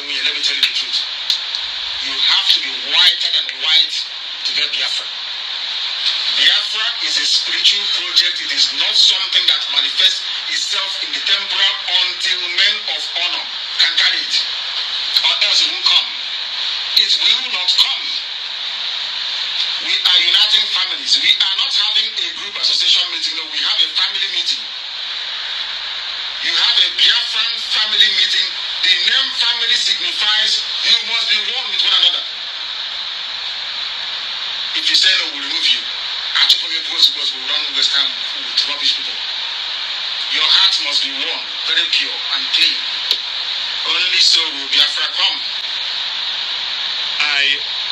let me tell you the truth. You have to be whiter than white to get Biafra. Biafra is a spiritual project. It is not something that manifests itself in the temporal until men of honor can carry it. Or else it won't come. It will not come. We are uniting families. We are not having a group association meeting. No, we have a family meeting. You have a Biafran family meeting. The name family signifies you must be one with one another. If you say no, we'll remove you. I took away because we don't waste time with rubbish people. Your heart must be one, very pure and clean. Only so will Biafra come. I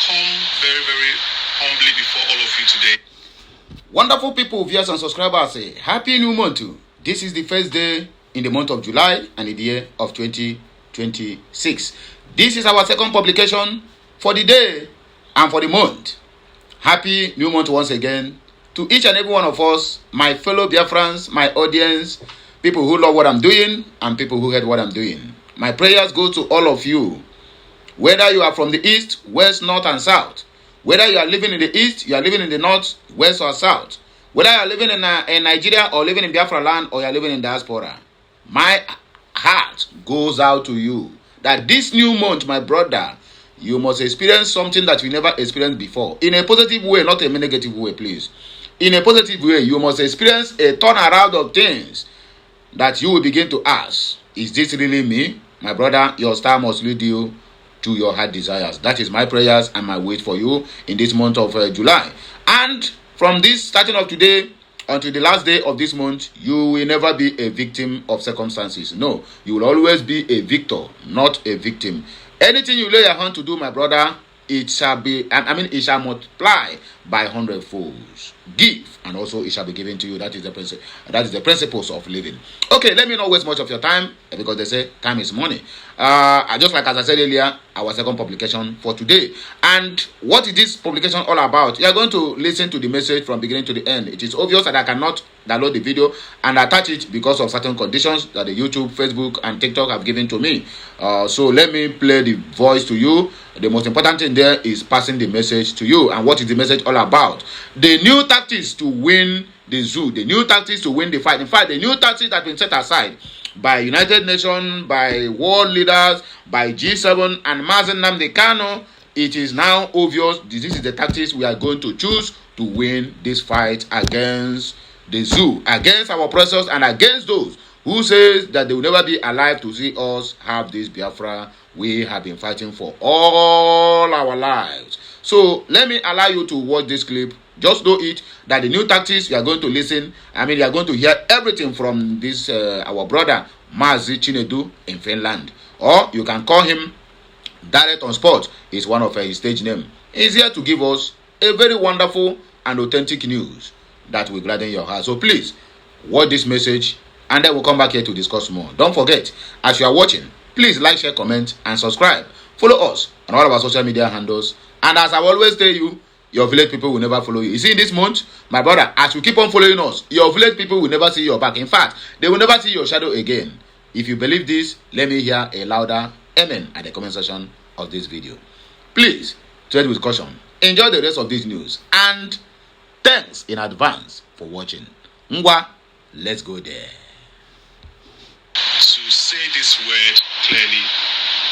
come very, very humbly before all of you today. Wonderful people, viewers and subscribers, happy new month. This is the first day in the month of July and in the year of 2026. This is our second publication for the day and for the month. Happy new month once again to each and every one of us, my fellow Biafrans, my audience, people who love what I'm doing and people who hate what I'm doing. My prayers go to all of you, whether you are from the east, west, north and south, whether you are living in the east, you are living in the north, west or south, whether you are living in Nigeria or living in Biafra land or you are living in diaspora. My heart goes out to you that this new month, my brother, you must experience something that you never experienced before. In a positive way, not a negative way, please. In a positive way, you must experience a turnaround of things that you will begin to ask, is this really me? My brother, your star must lead you to your heart desires. That is my prayers and my wish for you in this month of July. And from this starting of today until the last day of this month, you will never be a victim of circumstances. No, you will always be a victor, not a victim. Anything you lay your hand to do, my brother, it shall be, it shall multiply by 100 folds. Give, and also it shall be given to you. That is the principle. That is the principles of living. Okay, let me not waste much of your time because they say time is money. Just like as I said earlier, our second publication for today. And what is this publication all about? You are going to listen to the message from beginning to the end. It is obvious that I cannot download the video and attach it because of certain conditions that the YouTube, Facebook, and TikTok have given to me. So let me play the voice to you. The most important thing there is passing the message to you. And what is the message all about? The new tactics to win the zoo. The new tactics to win the fight. In fact, the new tactics that have been set aside by United Nations, by world leaders, by G7 and Mazi Nnamdi Kanu. It is now obvious this is the tactics we are going to choose to win this fight against the zoo, against our oppressors and against those who says that they will never be alive to see us have this Biafra we have been fighting for all our lives. So let me allow you to watch this clip. Just know it that the new tactics you are going to listen. You are going to hear everything from this our brother Mazi Nnamdi in Finland, or you can call him Direct on Spot. Is one of his stage name. He's here to give us a very wonderful and authentic news that will gladden your heart. So please watch this message, and then we'll come back here to discuss more. Don't forget, as you are watching, please like, share, comment, and subscribe. Follow us on all of our social media handles. And as I always tell you, your village people will never follow you. You see, in this month, my brother, as you keep on following us, your village people will never see your back. In fact, they will never see your shadow again. If you believe this, let me hear a louder amen at the comment section of this video. Please, tread with caution. Enjoy the rest of this news. And thanks in advance for watching. Ngwa, let's go there. To say this word clearly,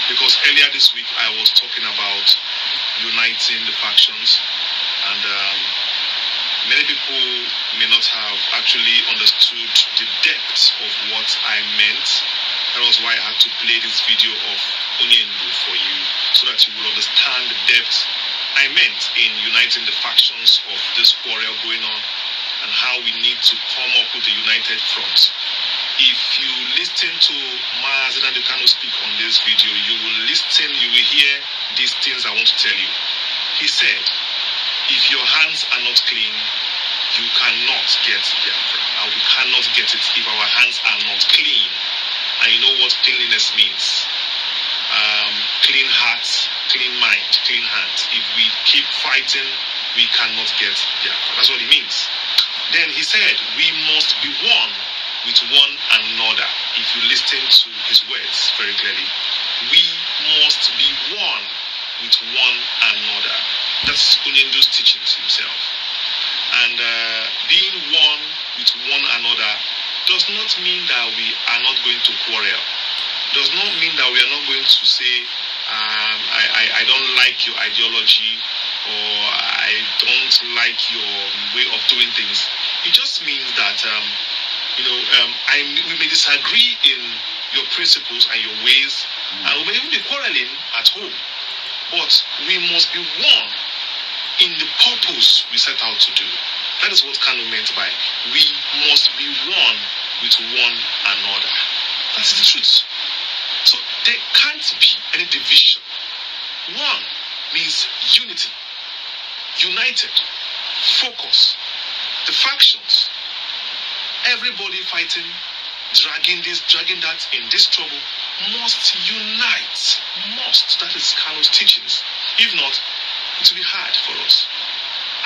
because earlier this week I was talking about uniting the factions, and many people may not have actually understood the depth of what I meant. That was why I had to play this video of Onyendu for you, so that you will understand the depth I meant in uniting the factions of this quarrel going on, and how we need to come up with a united front. If you listen to Mazi Nnamdi Kanu speak on this video, you will hear these things I want to tell you. He said, if your hands are not clean, you cannot get Biafra. And we cannot get it if our hands are not clean. And you know what cleanliness means. Clean hearts, clean mind, clean hands. If we keep fighting, we cannot get Biafra. That's what it means. Then he said, we must be one with one another. If you listen to his words very clearly, we must be one with one another. That's Onyendo's teachings himself. And being one with one another does not mean that we are not going to quarrel. Does not mean that we are not going to say, I don't like your ideology, or I don't like your way of doing things. It just means that we may disagree in your principles and your ways, and we may even be quarreling at home, but we must be one in the purpose we set out to do. That is what Kanu meant by we must be one with one another. That's the truth. So there can't be any division. One means unity, united, focus. The factions, everybody fighting, dragging this, dragging that in this trouble, must unite. Must. That is Kanu's teachings. If not, it will be hard for us.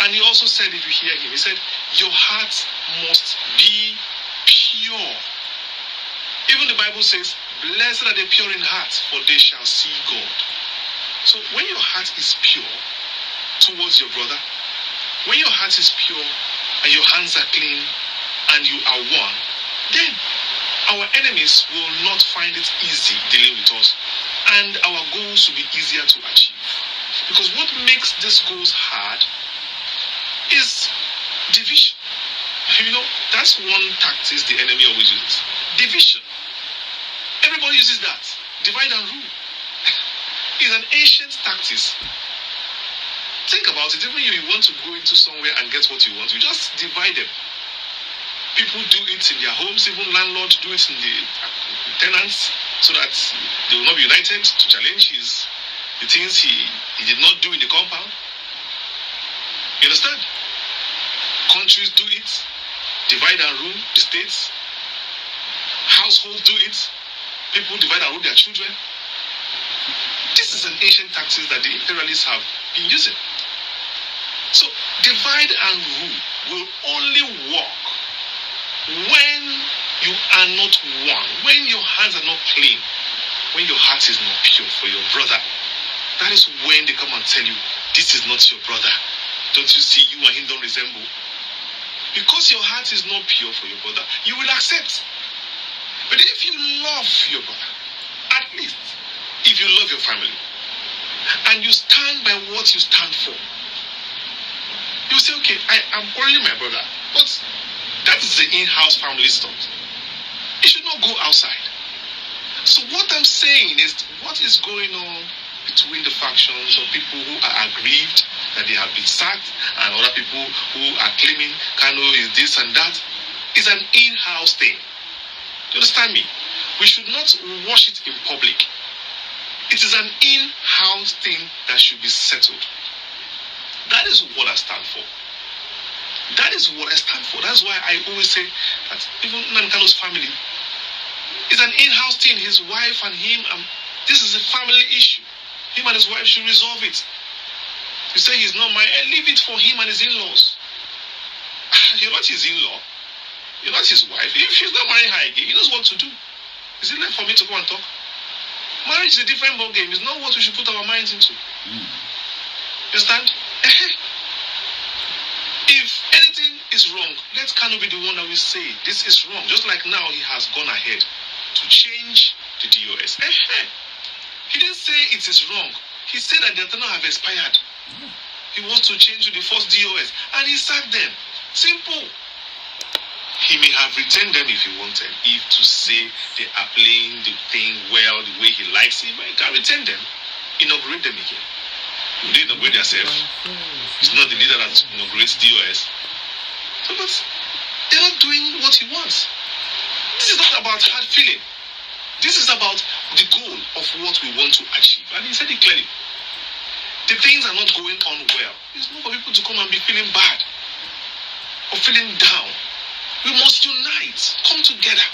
And he also said, if you hear him, he said, your heart must be pure. Even the Bible says, blessed are the pure in heart, for they shall see God. So when your heart is pure towards your brother, when your heart is pure and your hands are clean and you are one, then our enemies will not find it easy dealing with us, and our goals will be easier to achieve. Because what makes these goals hard is division. That's one tactic the enemy always uses. Division. Everybody uses that. Divide and rule. It's an ancient tactic. Think about it. Even you want to go into somewhere and get what you want, you just divide them. People do it in their homes, even landlords do it in the tenants, so that they will not be united to challenge the things he did not do in the compound. You understand? Countries do it. Divide and rule the states. Households do it. People divide and rule their children. This is an ancient tactic that the imperialists have been using. So divide and rule will only work when you are not one, when your hands are not clean, when your heart is not pure for your brother. That is when they come and tell you, this is not your brother. Don't you see you and him don't resemble? Because your heart is not pure for your brother, you will accept. But if you love your brother, at least if you love your family, and you stand by what you stand for, you say, okay, I'm quarreling my brother, but that is the in-house family stuff. It should not go outside. So what I'm saying is, what is going on between the factions of people who are aggrieved that they have been sacked and other people who are claiming Kanu is this and that is an in-house thing. Do you understand me? We should not wash it in public. It is an in-house thing that should be settled. That is what I stand for. That is what I stand for. That's why I always say that even Nnamdi Kanu's family is an in-house thing. His wife and him, this is a family issue. Him and his wife should resolve it. You say he's not mine, leave it for him and his in-laws. You're not his in-law. You're not his wife. If she's not marrying her again, he knows what to do. Is it left for me to go and talk? Marriage is a different ball game. It's not what we should put our minds into. You understand? If anything is wrong, let Kanu be the one that will say this is wrong. Just like now he has gone ahead to change the DOS. He didn't say it is wrong. He said that the antenna have expired. He wants to change to the first DOS, and he sacked them. Simple. He may have retained them if he wanted. If to say they are playing the thing well, the way he likes it, he can retain them, inaugurate them again. Will they inaugurate themselves? He's not the leader that inaugurates DOS. So, but they're not doing what he wants. This is not about hard feeling. This is about the goal of what we want to achieve. And he said it clearly. The things are not going on well. It's not for people to come and be feeling bad or feeling down. We must unite. Come together.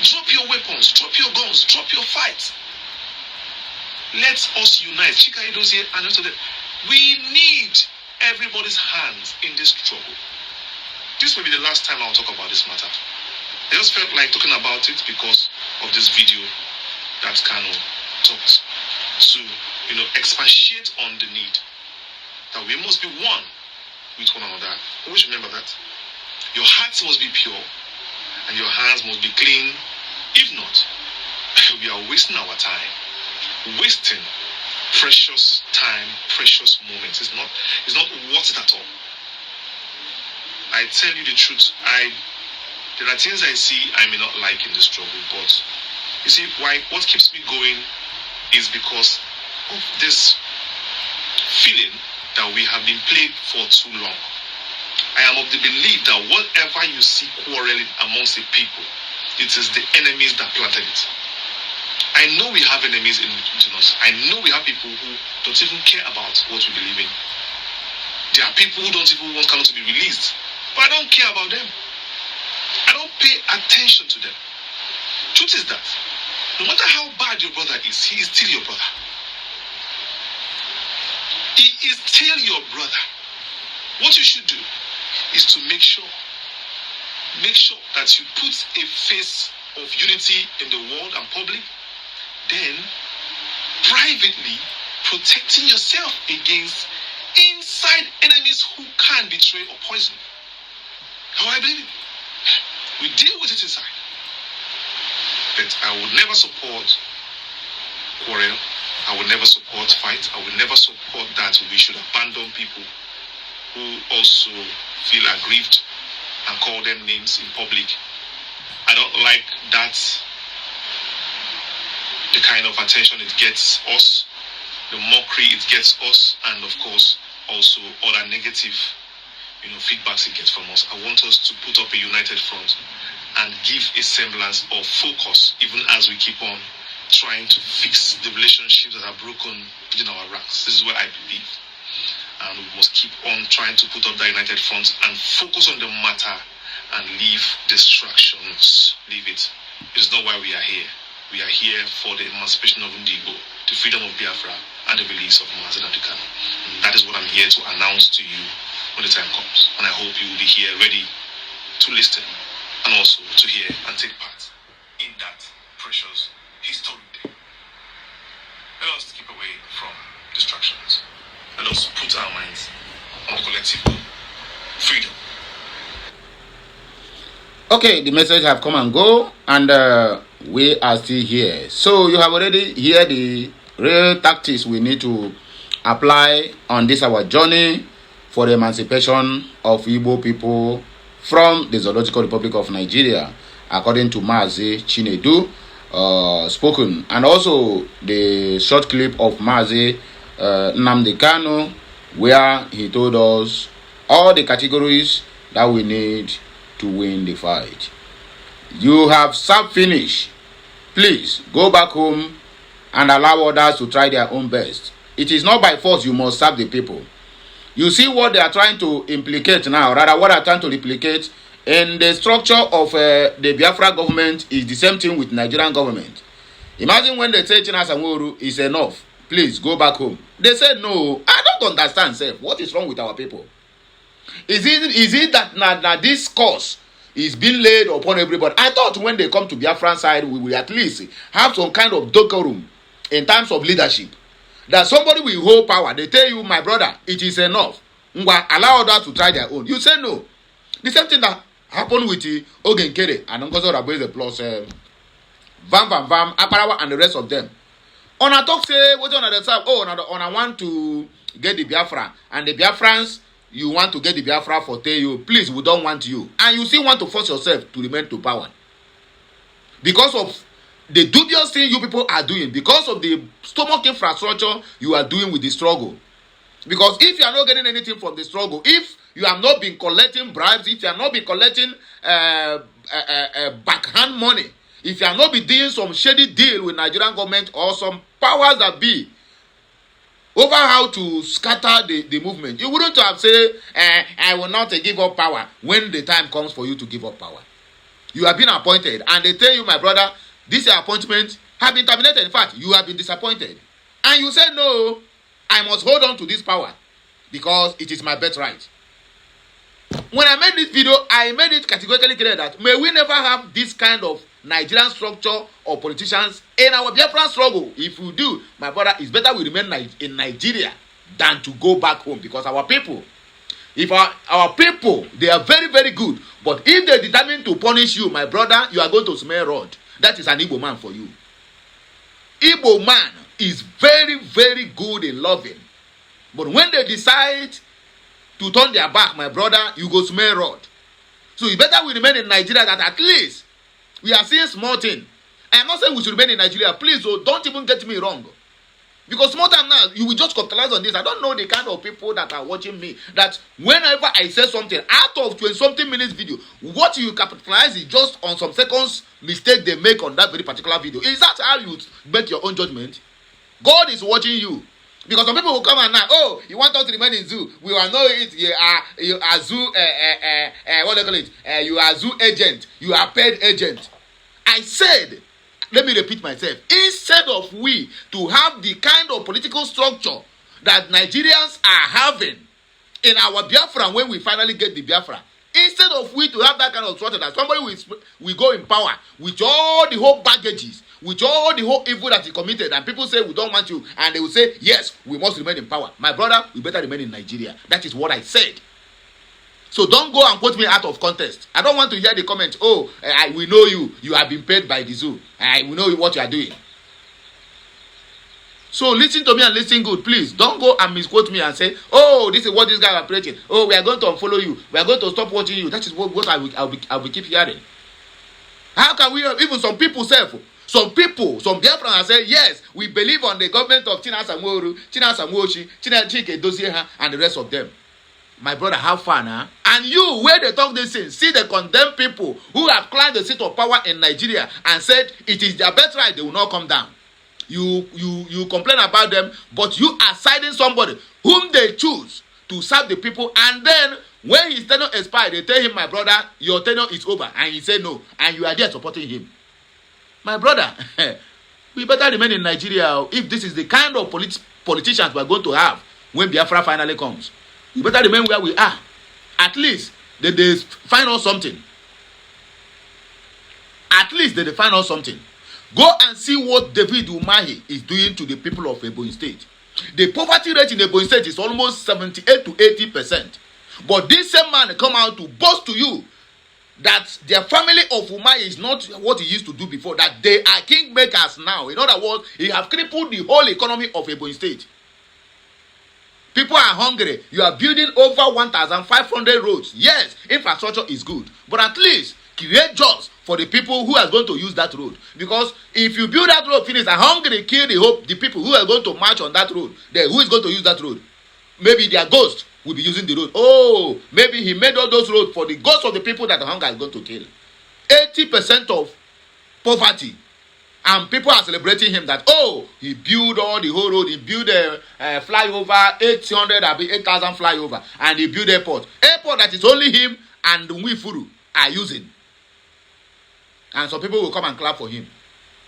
Drop your weapons. Drop your guns. Drop your fights. Let us unite. Chika Edozie and also that we need everybody's hands in this struggle. This may be the last time I'll talk about this matter. I just felt like talking about it because of this video that Kanu talked to, expatiate on the need that we must be one with one another. Always remember that. Your hearts must be pure and your hands must be clean. If not, we are wasting our time. Wasting precious time, precious moments. It's not worth it at all. I tell you the truth, there are things I see I may not like in the struggle, but you see, what keeps me going is because of this feeling that we have been played for too long. I am of the belief that whatever you see quarreling amongst the people, it is the enemies that planted it. I know we have enemies in us. I know we have people who don't even care about what we believe in. There are people who don't even want Kanu to be released. But I don't care about them. I don't pay attention to them. Truth is that no matter how bad your brother is, he is still your brother. He is still your brother. What you should do is to make sure that you put a face of unity in the world and public, then privately protecting yourself against inside enemies who can betray or poison. How I believe it. We deal with it inside. But I would never support quarrel. I would never support fight. I would never support that we should abandon people who also feel aggrieved and call them names in public. I don't like that, the kind of attention it gets us, the mockery it gets us, and of course also other negative feedbacks it gets from us. I want us to put up a united front and give a semblance of focus, even as we keep on trying to fix the relationships that are broken within our ranks. This is what I believe. And we must keep on trying to put up the united front and focus on the matter and leave distractions. Leave it. It is not why we are here. We are here for the emancipation of Ndigo, the freedom of Biafra, and the release of Mazi Nnamdi Kanu. And that is what I'm here to announce to you when the time comes. And I hope you will be here ready to listen and also to hear and take part in that precious historic day. Let us keep away from distractions. Let us put our minds on the collective freedom. Okay, the message have come and go, and we are still here. So you have already heard the real tactics we need to apply on this our journey for the emancipation of Igbo people from the Zoological Republic of Nigeria, according to Mazi Chinedu, spoken, and also the short clip of Mazi Nnamdi Kanu, where he told us all the categories that we need to win the fight. You have served finish. Please go back home and allow others to try their own best. It is not by force you must serve the people. You see what they are trying to implicate now, rather what they are trying to replicate in the structure of the Biafra government is the same thing with Nigerian government. Imagine when they say China Sanwo-Olu is enough, please go back home. They said no. I don't understand, sir. What is wrong with our people? Is it that this course is being laid upon everybody? I thought when they come to Biafran side, we will at least have some kind of decorum in terms of leadership. That somebody will hold power. They tell you, my brother, it is enough. Allow others to try their own. You say no. The same thing that happened with Ogenkere and Ngozo Rabweze plus Vam, Aparawa and the rest of them. On a talk say, what on the side? Oh, on I want to get the Biafra. And the Biafrans, you want to get the Biafra for tell you, please, we don't want you. And you still want to force yourself to remain to power. Because of the dubious thing you people are doing, because of the stomach infrastructure you are doing with the struggle. Because if you are not getting anything from the struggle, if you have not been collecting bribes, if you have not been collecting backhand money, if you have not been doing some shady deal with Nigerian government or some powers that be over how to scatter the movement, you wouldn't have said, I will not give up power when the time comes for you to give up power. You have been appointed, and they tell you, my brother, this appointment have been terminated. In fact, you have been disappointed. And you say, no, I must hold on to this power because it is my birthright. When I made this video, I made it categorically clear that may we never have this kind of Nigerian structure or politicians in our Biafran struggle. If we do, my brother, it's better we remain in Nigeria than to go back home, because our people, if our people, they are very, very good. But if they determine to punish you, my brother, you are going to smell rod. That is an Igbo man for you. Igbo man is very, very good in loving. But when they decide to turn their back, my brother, you go smell rod. So it's better we remain in Nigeria, that at least we are seeing small thing. I am not saying we should remain in Nigeria. Please, don't even get me wrong. Because small time now, you will just capitalize on this. I don't know the kind of people that are watching me, that whenever I say something, out of 20-something minutes video, what you capitalize is just on some seconds mistake they make on that very particular video. Is that how you make your own judgment? God is watching you. Because some people will come and now, oh, you want us to remain in zoo. We will know it. You are zoo, what do you call it? You are zoo agent. You are paid agent. I said, let me repeat myself. Instead of we to have the kind of political structure that Nigerians are having in our Biafra when we finally get the Biafra, instead of we to have that kind of structure that somebody will go in power with all the whole baggages, with all the whole evil that he committed, and people say we don't want you, and they will say yes, we must remain in power. My brother, we better remain in Nigeria. That is what I said. So don't go and quote me out of context. I don't want to hear the comment, oh, we know you have been paid by the zoo. We know what you are doing. So listen to me and listen good, please. Don't go and misquote me and say, oh, this is what this guy is preaching. Oh, we are going to unfollow you. We are going to stop watching you. That is what I will keep hearing. How can we, even some people say, some Biafran say, yes, we believe on the government of Chinasa Mworu, Chinasa Mwoshi, Chike Dosieha, and the rest of them. My brother, have fun, huh? And you, where they talk this thing, see the condemned people who have climbed the seat of power in Nigeria and said it is their birthright, they will not come down. You complain about them, but you are siding somebody whom they choose to serve the people, and then when his tenure expires, they tell him, my brother, your tenure is over, and he say no, and you are there supporting him. My brother, we better remain in Nigeria if this is the kind of politicians we are going to have when Biafra finally comes. We better remain where we are. At least they find out something. At least they find out something. Go and see what David Umahi is doing to the people of Ebonyi State. The poverty rate in Ebonyi State is almost 78 to 80%. But this same man come out to boast to you that their family of Umahi is not what he used to do before. That they are kingmakers now. In other words, he have crippled the whole economy of Ebonyi State. People are hungry. You are building over 1,500 roads. Yes, infrastructure is good. But at least create jobs for the people who are going to use that road. Because if you build that road, finish, and hungry kill the people who are going to march on that road, then who is going to use that road? Maybe their ghost will be using the road. Oh, maybe he made all those roads for the ghosts of the people that the hunger is going to kill. 80% of poverty. And people are celebrating him that, oh, he built all the whole road. He built a flyover, 8,000 flyover. And he built airport. Airport that is only him and Nwifuru are using. And some people will come and clap for him.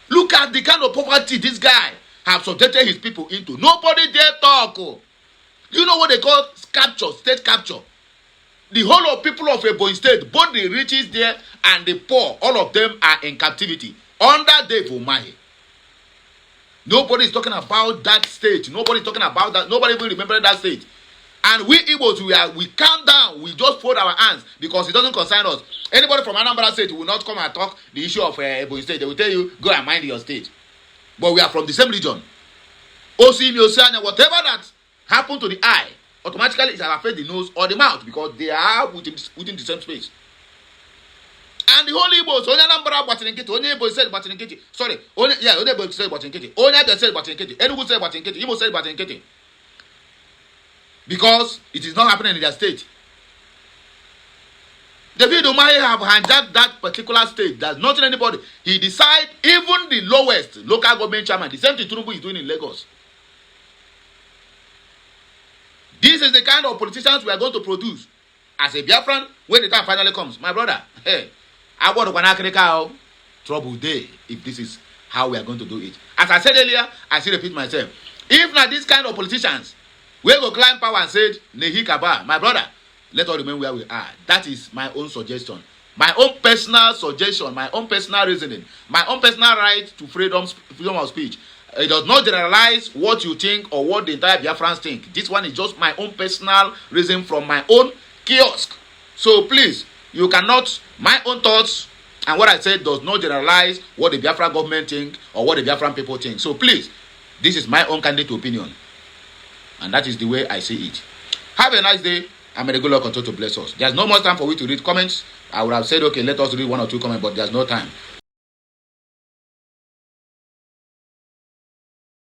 Look at the kind of poverty this guy has subjected his people into. Nobody dare talk. Oh. You know what they call capture, state capture? The whole of people of Ebonyi State, both the riches there and the poor, all of them are in captivity. Under Dave Umahi. Nobody is talking about that state. Nobody is talking about that. Nobody even remember that state. And we Igbos, we calm down. We just fold our hands because it doesn't concern us. Anybody from Anambra State will not come and talk the issue of Ebonyi State. They will tell you, go and mind your state. But we are from the same region. Osim, Oceania, whatever that happened to the eye, automatically it will affect the nose or the mouth because they are within the same space. And the Holy Igbos, only Anambra Batinkiti, only Igbo said Batinkiti. Sorry, only Igbo said Batinkiti. Only Abia said Batinkiti. Enugu said Batinkiti. Imo said Batinkiti. Because it is not happening in their state. David Umahi have hijacked that particular state. There's nothing anybody. He decide even the lowest local government chairman. The same thing Tinubu is doing in Lagos. This is the kind of politicians we are going to produce. As a Biafran, when the time finally comes, my brother, hey, I want to trouble day if this is how we are going to do it. As I said earlier, I still repeat myself. If not these kind of politicians, we go climb power and said, Nehi Kaba, my brother, let us remain where we are. That is my own suggestion. my own personal suggestion, my own personal reasoning, my own personal right to freedom of speech. It does not generalize what you think or what the entire Biafrans think. This one is just my own personal reason from my own kiosk. So please, you cannot, my own thoughts and what I said does not generalize what the Biafran government think or what the Biafran people think. So please, this is my own candid opinion. And that is the way I see it. Have a nice day. And may the good Lord continue to bless us. There's no more time for we to read comments. I would have said, okay, let us read one or two comments, but there's no time.